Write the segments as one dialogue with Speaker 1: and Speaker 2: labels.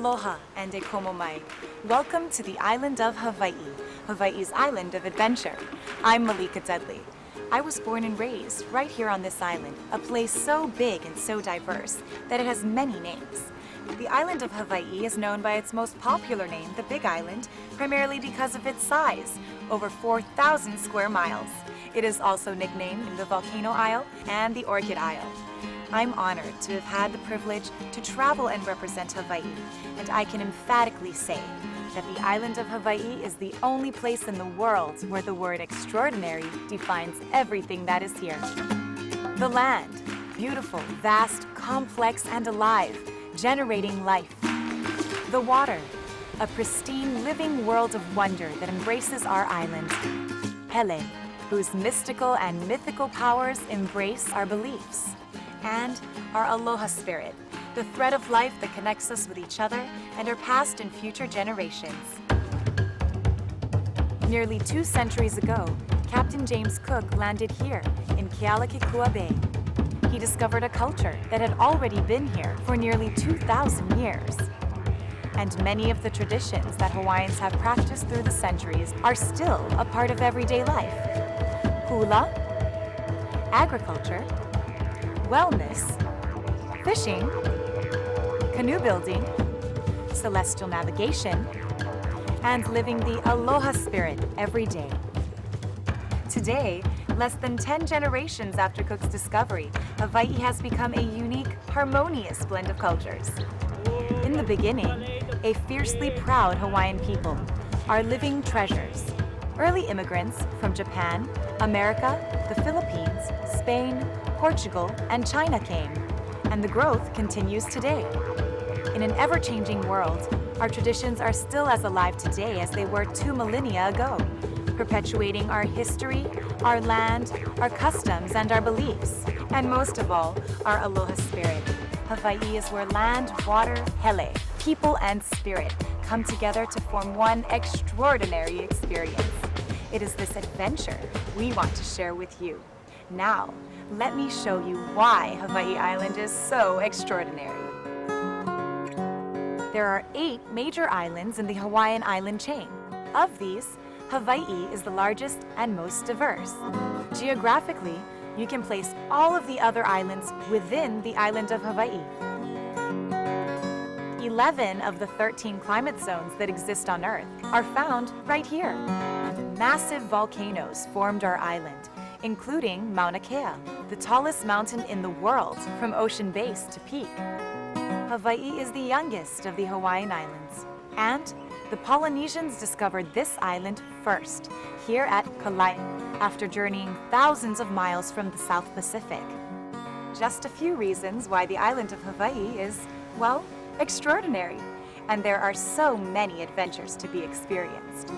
Speaker 1: Aloha and e komo mai. Welcome to the island of Hawaii, Hawaii's island of adventure. I'm Malika Dudley. I was born and raised right here on this island, a place so big and so diverse that it has many names. The island of Hawaii is known by its most popular name, the Big Island, primarily because of its size, over 4,000 square miles. It is also nicknamed the Volcano Isle and the Orchid Isle. I'm honored to have had the privilege to travel and represent Hawaii, and I can emphatically say that the island of Hawaii is the only place in the world where the word extraordinary defines everything that is here. The land, beautiful, vast, complex, and alive, generating life. The water, a pristine, living world of wonder that embraces our island. Hele, whose mystical and mythical powers embrace our beliefs. And our aloha spirit, the thread of life that connects us with each other and our past and future generations. Nearly 2 centuries ago, Captain James Cook landed here in Kealakekua Bay. He discovered a culture that had already been here for nearly 2,000 years. And many of the traditions that Hawaiians have practiced through the centuries are still a part of everyday life. Hula, agriculture, wellness, fishing, canoe building, celestial navigation, and living the aloha spirit every day. Today, less than 10 generations after Cook's discovery, Hawaii has become a unique, harmonious blend of cultures. In the beginning, a fiercely proud Hawaiian people, our living treasures. Early immigrants from Japan, America, the Philippines, Spain, Portugal, and China came, and the growth continues today. In an ever-changing world, our traditions are still as alive today as they were 2 millennia ago, perpetuating our history, our land, our customs, and our beliefs, and most of all, our aloha spirit. Hawaii is where land, water, hele, people, and spirit come together to form one extraordinary experience. It is this adventure we want to share with you. Now, let me show you why Hawaii Island is so extraordinary. There are 8 major islands in the Hawaiian Island chain. Of these, Hawaii is the largest and most diverse. Geographically, you can place all of the other islands within the island of Hawaii. 11 of the 13 climate zones that exist on Earth are found right here. Massive volcanoes formed our island, including Mauna Kea, the tallest mountain in the world from ocean base to peak. Hawaii is the youngest of the Hawaiian Islands, and the Polynesians discovered this island first, here at Kauai, after journeying thousands of miles from the South Pacific. Just a few reasons why the island of Hawaii is, well, extraordinary, and there are so many adventures to be experienced.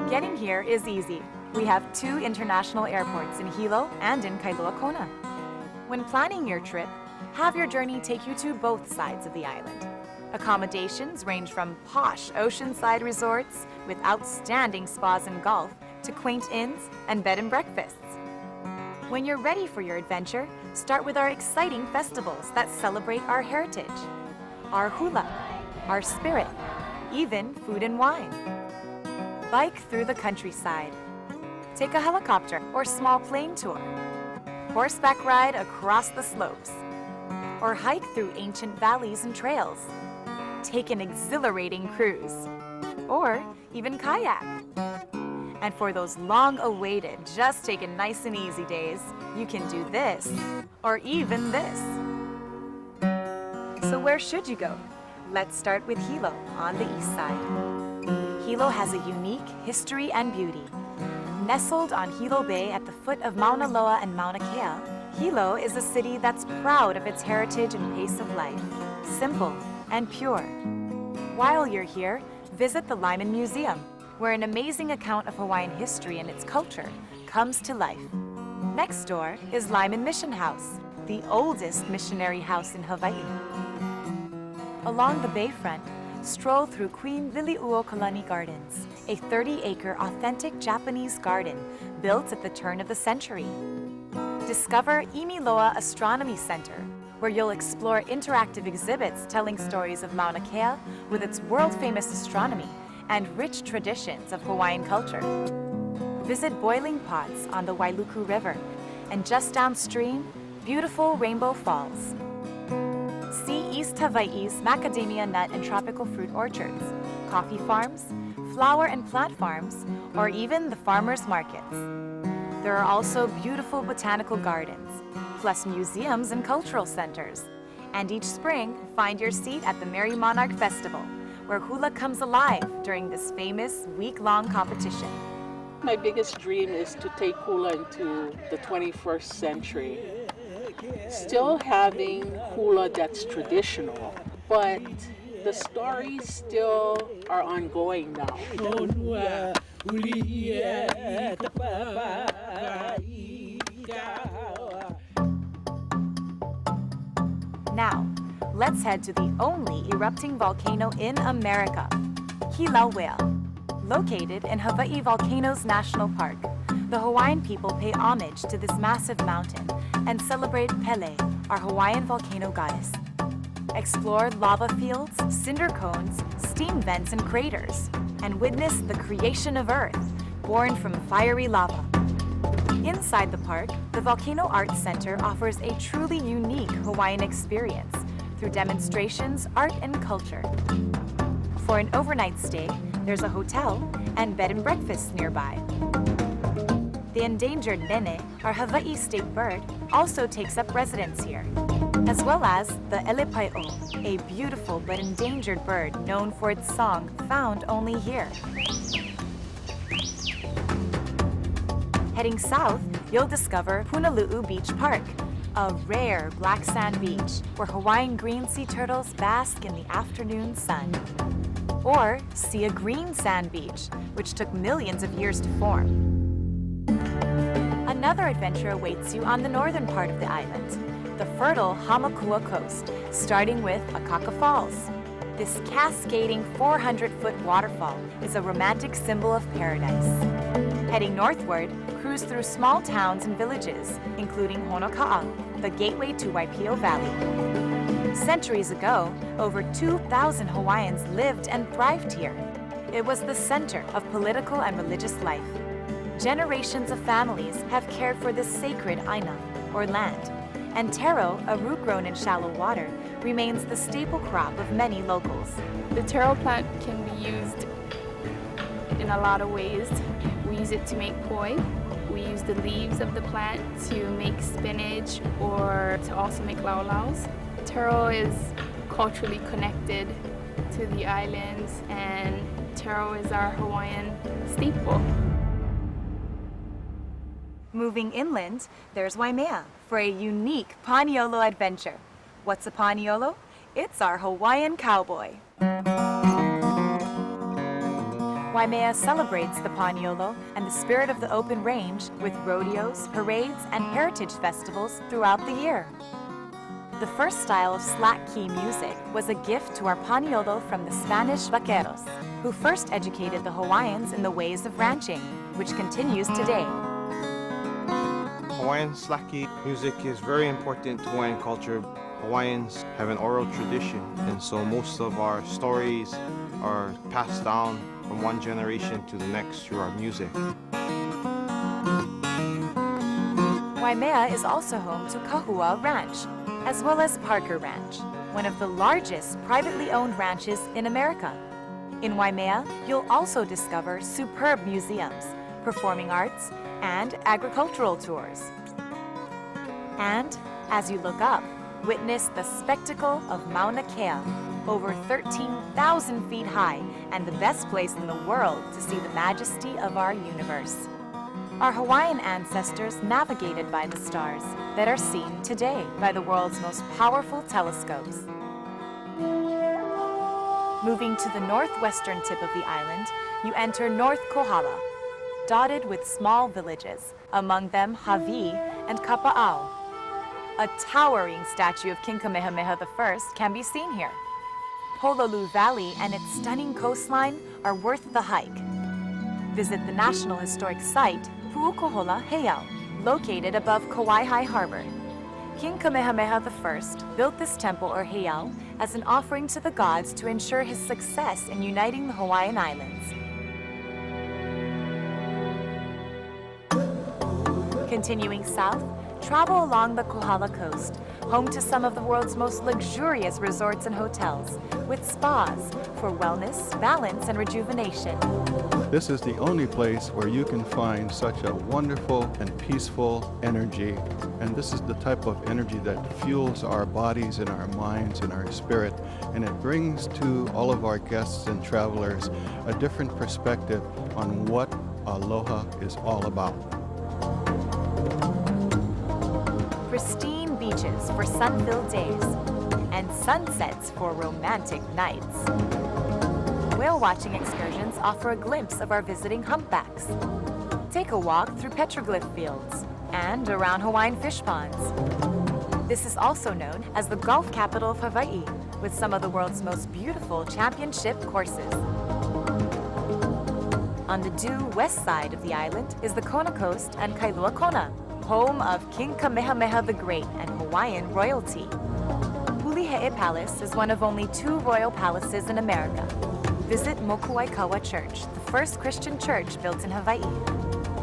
Speaker 1: Getting here is easy. We have 2 international airports in Hilo and in Kailua Kona. When planning your trip, have your journey take you to both sides of the island. Accommodations range from posh oceanside resorts with outstanding spas and golf to quaint inns and bed and breakfasts. When you're ready for your adventure, start with our exciting festivals that celebrate our heritage, our hula, our spirit, even food and wine. Bike through the countryside. Take a helicopter or small plane tour. Horseback ride across the slopes. Or hike through ancient valleys and trails. Take an exhilarating cruise. Or even kayak. And for those long-awaited, just take it nice and easy days, you can do this, or even this. So where should you go? Let's start with Hilo on the east side. Hilo has a unique history and beauty. Nestled on Hilo Bay at the foot of Mauna Loa and Mauna Kea, Hilo is a city that's proud of its heritage and pace of life, simple and pure. While you're here, visit the Lyman Museum, where an amazing account of Hawaiian history and its culture comes to life. Next door is Lyman Mission House, the oldest missionary house in Hawaii. Along the bayfront, stroll through Queen Liliuokalani Gardens, a 30-acre authentic Japanese garden built at the turn of the century. Discover Imiloa Astronomy Center, where you'll explore interactive exhibits telling stories of Mauna Kea with its world-famous astronomy and rich traditions of Hawaiian culture. Visit boiling pots on the Wailuku River, and just downstream, beautiful Rainbow Falls. See East Hawaii's macadamia nut and tropical fruit orchards, coffee farms, flower and plant farms, or even the farmers' markets. There are also beautiful botanical gardens, plus museums and cultural centers. And each spring, find your seat at the Merry Monarch Festival, where hula comes alive during this famous week-long competition.
Speaker 2: My biggest dream is to take hula into the 21st century. Still having hula that's traditional, but the stories still are ongoing now.
Speaker 1: Now, let's head to the only erupting volcano in America, Hilo. Located in Hawaii Volcanoes National Park, the Hawaiian people pay homage to this massive mountain and celebrate Pele, our Hawaiian volcano goddess. Explore lava fields, cinder cones, steam vents, and craters, and witness the creation of Earth, born from fiery lava. Inside the park, the Volcano Arts Center offers a truly unique Hawaiian experience through demonstrations, art, and culture. For an overnight stay, there's a hotel and bed and breakfast nearby. The endangered nene, our Hawaii state bird, also takes up residence here, as well as the elepaio, a beautiful but endangered bird known for its song found only here. Heading south, you'll discover Punalu'u Beach Park, a rare black sand beach where Hawaiian green sea turtles bask in the afternoon sun. Or see a green sand beach, which took millions of years to form. Another adventure awaits you on the northern part of the island, the fertile Hamakua coast, starting with Akaka Falls. This cascading 400-foot waterfall is a romantic symbol of paradise. Heading northward, cruise through small towns and villages, including Honoka'a, the gateway to Waipio Valley. Centuries ago, over 2,000 Hawaiians lived and thrived here. It was the center of political and religious life. Generations of families have cared for this sacred aina, or land, and taro, a root grown in shallow water, remains the staple crop of many locals.
Speaker 3: The taro plant can be used in a lot of ways. We use it to make poi. We use the leaves of the plant to make spinach or to also make laolaus. Taro is culturally connected to the islands, and taro is our Hawaiian staple.
Speaker 1: Moving inland, there's Waimea for a unique paniolo adventure. What's a paniolo? It's our Hawaiian cowboy. Waimea celebrates the paniolo and the spirit of the open range with rodeos, parades, and heritage festivals throughout the year. The first style of slack key music was a gift to our paniolo from the Spanish vaqueros, who first educated the Hawaiians in the ways of ranching, which continues today.
Speaker 4: Hawaiian slack key music is very important to Hawaiian culture. Hawaiians have an oral tradition, and so most of our stories are passed down from one generation to the next through our music.
Speaker 1: Waimea is also home to Kahua Ranch, as well as Parker Ranch, one of the largest privately owned ranches in America. In Waimea, you'll also discover superb museums, performing arts, and agricultural tours. And as you look up, witness the spectacle of Mauna Kea, over 13,000 feet high and the best place in the world to see the majesty of our universe. Our Hawaiian ancestors navigated by the stars that are seen today by the world's most powerful telescopes. Moving to the northwestern tip of the island, you enter North Kohala, dotted with small villages, among them Hawi and Kapa'au. A towering statue of King Kamehameha I can be seen here. Pololu Valley and its stunning coastline are worth the hike. Visit the National Historic Site, Pu'ukohola Heiau, located above Kauai Harbor. King Kamehameha I built this temple or heiau as an offering to the gods to ensure his success in uniting the Hawaiian Islands. Continuing south, travel along the Kohala coast, home to some of the world's most luxurious resorts and hotels, with spas for wellness, balance, and rejuvenation.
Speaker 5: This is the only place where you can find such a wonderful and peaceful energy. And this is the type of energy that fuels our bodies and our minds and our spirit. And it brings to all of our guests and travelers a different perspective on what aloha is all about.
Speaker 1: Pristine beaches for sun-filled days, and sunsets for romantic nights. Whale-watching excursions offer a glimpse of our visiting humpbacks. Take a walk through petroglyph fields and around Hawaiian fish ponds. This is also known as the Gulf capital of Hawaii, with some of the world's most beautiful championship courses. On the due west side of the island is the Kona coast and Kailua Kona, home of King Kamehameha the Great and Hawaiian royalty. Hulihe'e Palace is one of only 2 royal palaces in America. Visit Mokuaikawa Church, the first Christian church built in Hawaii.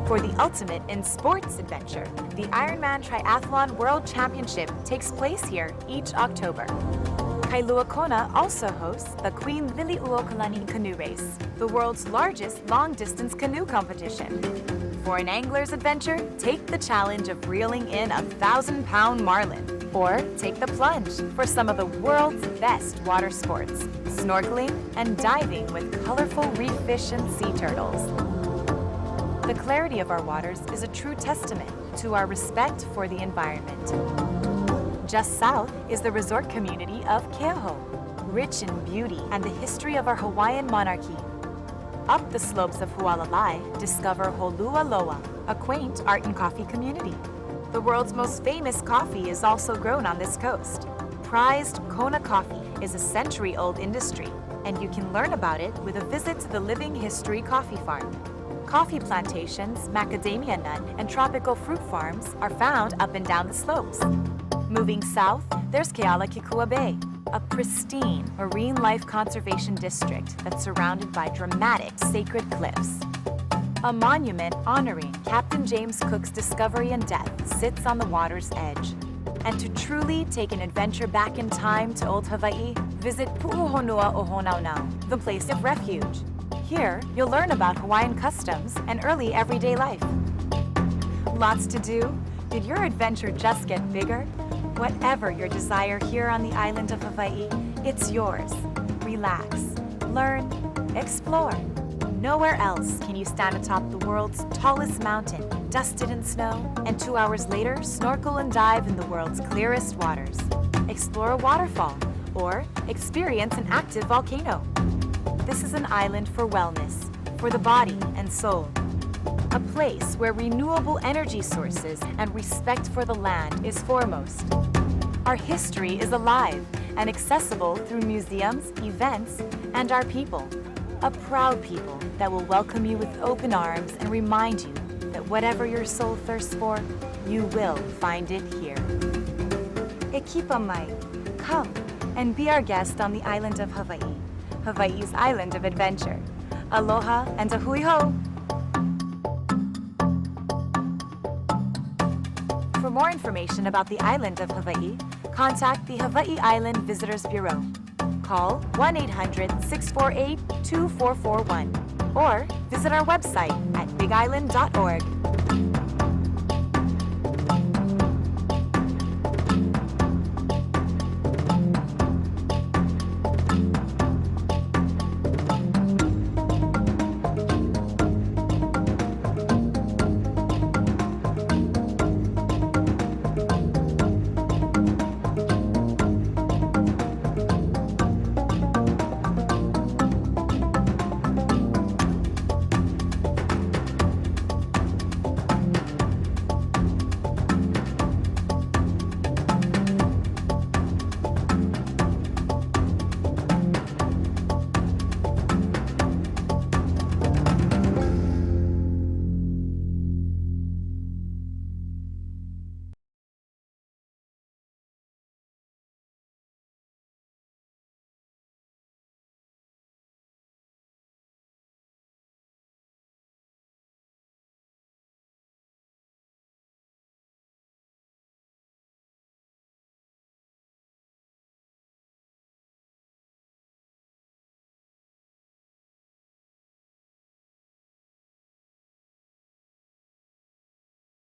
Speaker 1: For the ultimate in sports adventure, the Ironman Triathlon World Championship takes place here each October. Kailua Kona also hosts the Queen Liliuokalani Canoe Race, the world's largest long-distance canoe competition. For an angler's adventure, take the challenge of reeling in a 1,000-pound marlin. Or take the plunge for some of the world's best water sports, snorkeling and diving with colorful reef fish and sea turtles. The clarity of our waters is a true testament to our respect for the environment. Just south is the resort community of Keaho, rich in beauty and the history of our Hawaiian monarchy. Up the slopes of Hualalai, discover Holualoa, a quaint art and coffee community. The world's most famous coffee is also grown on this coast. Prized Kona coffee is a century-old industry, and you can learn about it with a visit to the Living History Coffee Farm. Coffee plantations, macadamia nut, and tropical fruit farms are found up and down the slopes. Moving south, there's Kealakekua Bay, a pristine marine life conservation district that's surrounded by dramatic sacred cliffs. A monument honoring Captain James Cook's discovery and death sits on the water's edge. And to truly take an adventure back in time to old Hawaii, visit Pu'uhonua o Honaunau, the place of refuge. Here, you'll learn about Hawaiian customs and early everyday life. Lots to do? Did your adventure just get bigger? Whatever your desire here on the island of Hawaii, it's yours. Relax, learn, explore. Nowhere else can you stand atop the world's tallest mountain, dusted in snow, and 2 hours later, snorkel and dive in the world's clearest waters. Explore a waterfall, or experience an active volcano. This is an island for wellness, for the body and soul. A place where renewable energy sources and respect for the land is foremost. Our history is alive and accessible through museums, events, and our people. A proud people that will welcome you with open arms and remind you that whatever your soul thirsts for, you will find it here. E kipa mai, come and be our guest on the island of Hawaii, Hawaii's island of adventure. Aloha and a hui ho! For more information about the island of Hawaii, contact the Hawaii Island Visitors Bureau. Call 1-800-648-2441 or visit our website at bigisland.org.